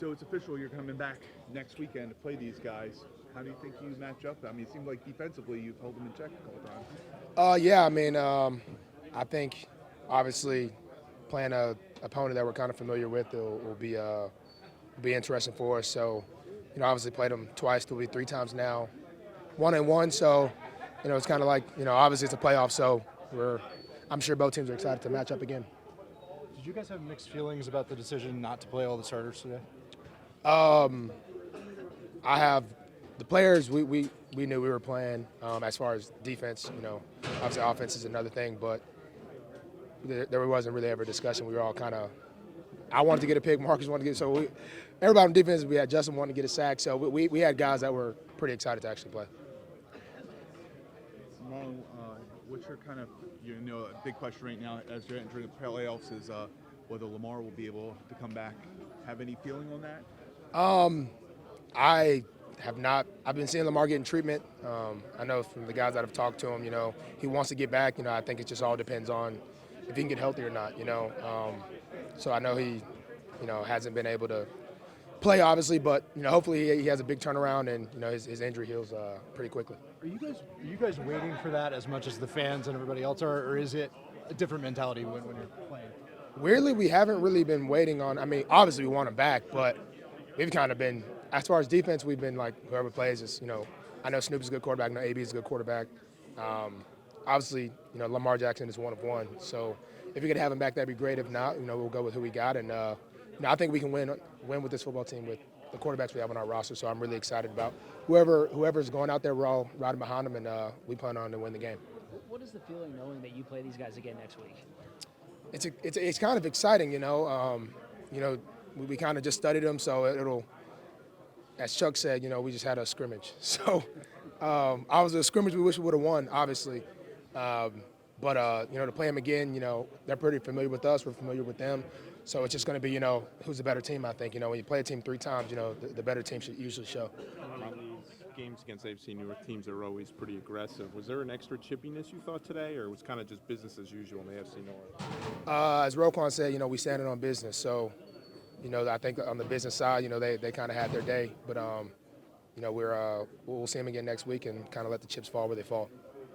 So it's official, you're coming back next weekend to play these guys. How do you think you match up? I mean, it seemed like defensively you've held them in check a couple times. Yeah, I mean, I think obviously playing a opponent that we're kind of familiar with will be interesting for us. So, obviously played them twice, will be three times now, 1-1. So, it's kind of like obviously it's a playoff, so I'm sure both teams are excited to match up again. Did you guys have mixed feelings about the decision not to play all the starters today? I have the players we knew we were playing. As far as defense, obviously offense is another thing, but there wasn't really ever a discussion. We were all kind of. I wanted to get a pick. Marcus wanted to get everybody on defense. We had Justin wanting to get a sack, so we had guys that were pretty excited to actually play. Marlon, what's your kind of a big question right now as you're entering the playoffs is whether Lamar will be able to come back. Have any feeling on that? I have not. I've been seeing Lamar getting treatment. I know from the guys that have talked to him, he wants to get back. I think it just all depends on if he can get healthy or not. So I know he, hasn't been able to play obviously, but hopefully he has a big turnaround and his injury heals pretty quickly. Are you guys waiting for that as much as the fans and everybody else are, or is it a different mentality when you're playing? Weirdly, we haven't really been waiting on. I mean, obviously we want him back, but we've kind of been. As far as defense, we've been like whoever plays is. I know Snoop is a good quarterback. I know AB is a good quarterback. Obviously, Lamar Jackson is one of one. So if we could have him back, that'd be great. If not, we'll go with who we got, and I think we can win with this football team with the quarterbacks we have on our roster. So I'm really excited about whoever's going out there. We're all riding behind them, and we plan on to win the game. What is the feeling knowing that you play these guys again next week? It's kind of exciting, we kind of just studied them, so it'll. As Chuck said, we just had a scrimmage. So I was a scrimmage we wish we would have won, obviously. But to play them again, they're pretty familiar with us. We're familiar with them. So it's just going to be, who's the better team, I think. When you play a team three times, the better team should usually show. On these games against AFC Newark, teams are always pretty aggressive. Was there an extra chippiness you thought today, or was kind of just business as usual in the AFC North? As Roquan said, we standing on business. So, I think on the business side, they kind of had their day. But, we'll see them again next week and kind of let the chips fall where they fall.